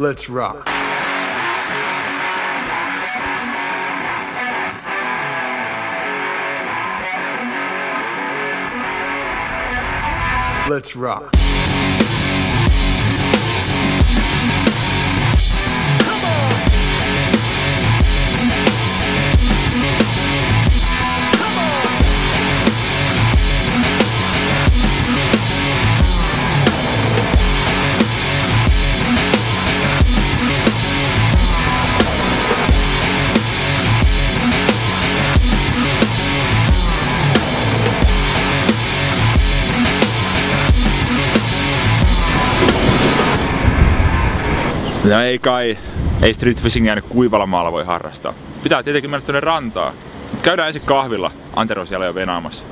Let's rock. Let's rock. Ja ei street fishingia nyt kuivalla maalla voi harrastaa. Pitää tietenkin mennä tuonne rantaan. Mut käydään ensin kahvilla. Antero siellä jo venaamassa.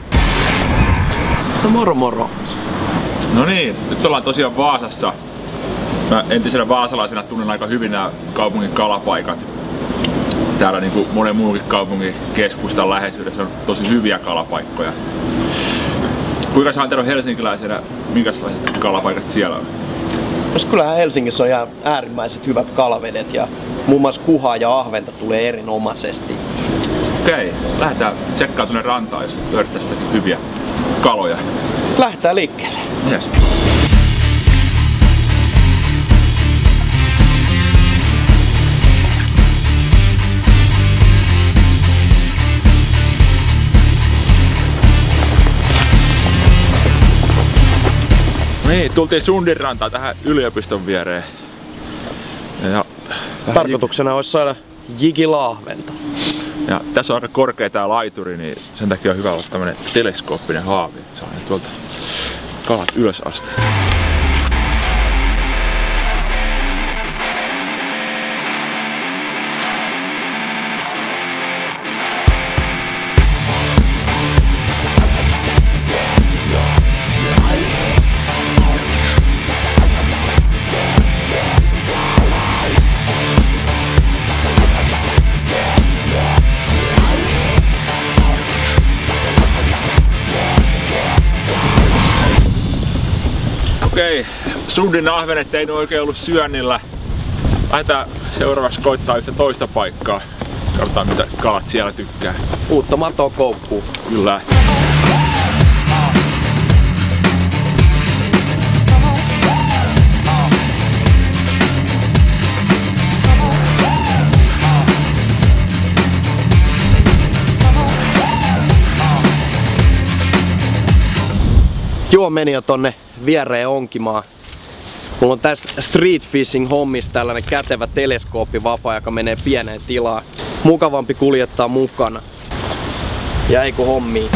No moro moro. No niin, nyt ollaan tosiaan Vaasassa. Mä entisenä vaasalaisena tunnen aika hyvin nämä kaupungin kalapaikat. Täällä niin kuin monen muunkin kaupungin keskustan läheisyydessä on tosi hyviä kalapaikkoja. Kuinka sä Antero helsinkiläisenä, minkälaiset kalapaikat siellä on? Kyllähän Helsingissä on ihan äärimmäiset hyvät kalavedet ja muun muassa kuhaa ja ahventa tulee erinomaisesti. Okei, lähdetään tsekkaamaan tuonne rantaan, jos löydettäisiin jotakin hyviä kaloja. Lähdetään liikkeelle. Yes. Niin, tultiin Sundin rantaan tähän yliopiston viereen. Ja tarkoituksena olisi saada jigilahventa. Ja tässä on aika korkea tää laituri, niin sen takia on hyvä olla tämmönen teleskooppinen haavi. Saa ne tuolta kalat ylös asti. Okei, Sundin ahvenet ei oikein ollut syönnillä. Lähdetään seuraavaksi koittaa yhtä toista paikkaa. Katsotaan mitä kalat siellä tykkää. Uutta matoa koukkuun. Kyllä. Juo meni jo tonne viereen onkimaan. Mulla on tässä street fishing hommissa tällainen kätevä teleskooppivapa, joka menee pieneen tilaan. Mukavampi kuljettaa mukana. Ja ei kun hommii.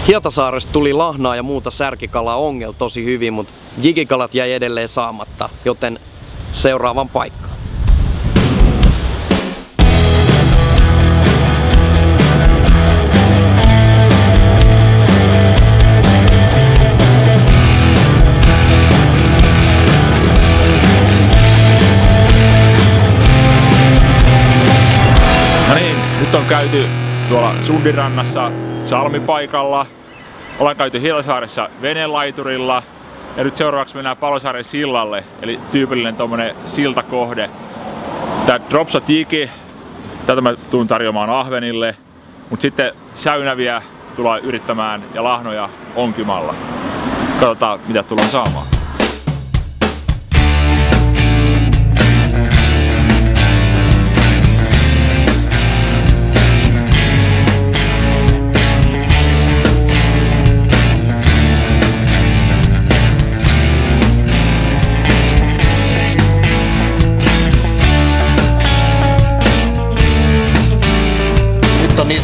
Hietasaaresta tuli lahnaa ja muuta särkikalaa ongel tosi hyvin, mutta jigikalat jäi edelleen saamatta, joten seuraavan paikkaan. No niin, nyt on käyty tuolla Sundin rannassa Salmipaikalla. Ollaan käyty Hietasaaressa venelaiturilla ja nyt seuraavaksi mennään Palosaaren sillalle, eli tyypillinen tommonen siltakohde. Tää Dropshot Jigi, tätä mä tuun tarjoamaan ahvenille, mutta sitten säynäviä tullaan yrittämään ja lahnoja onkimalla. Katsotaan mitä tullaan saamaan.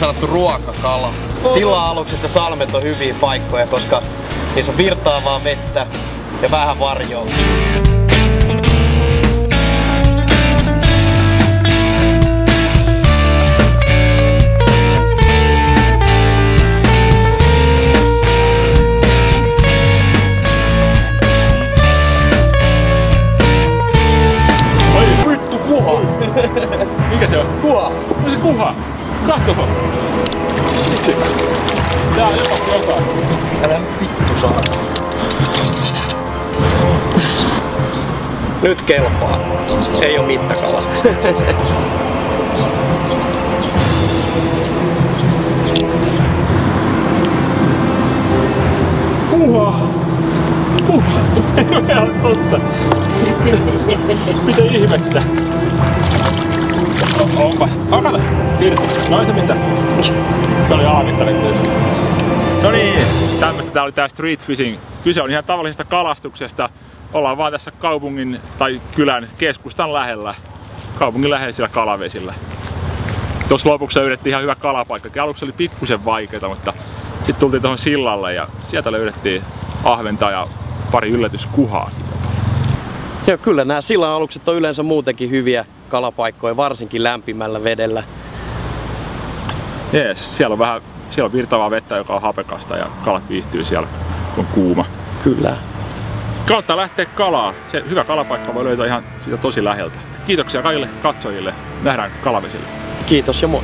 sanottu ruokakala. Sillanalukset ja salmet on hyviä paikkoja, koska niissä on virtaavaa vettä ja vähän varjoa. Mikä se on? Kuha! No se kuha! Kahtoko! Tää on jotain. Älä vittu saa. Nyt kelpaa. Ei oo mittakala. Kuha! Kuha! Ei oo ihan totta. Mitä ihmettä? Onpas. Kato! Irti. Noin se mitä. Se oli aavittavin. No niin, tämmöstä tää oli tää street fishing. Kyse on ihan tavallisesta kalastuksesta. Ollaan vaan tässä kaupungin tai kylän keskustan lähellä. Kaupungin läheisillä kalavesillä. Tuossa lopuksi löydettiin ihan hyvä kalapaikka. Aluksi oli pikkusen vaikeeta, mutta sitten tultiin tuohon sillalle ja sieltä löydettiin ahventa ja pari yllätyskuhaa. Joo, kyllä nämä sillan alukset on yleensä muutenkin hyviä kalapaikkoja, varsinkin lämpimällä vedellä. Jees, siellä on virtaavaa vettä, joka on hapekasta ja kalat viihtyy siellä, kun on kuuma. Kyllä. Kannattaa lähteä kalaa. Se hyvä kalapaikka voi löytää ihan siitä tosi läheltä. Kiitoksia kaikille katsojille. Nähdään kalavesillä. Kiitos ja moi.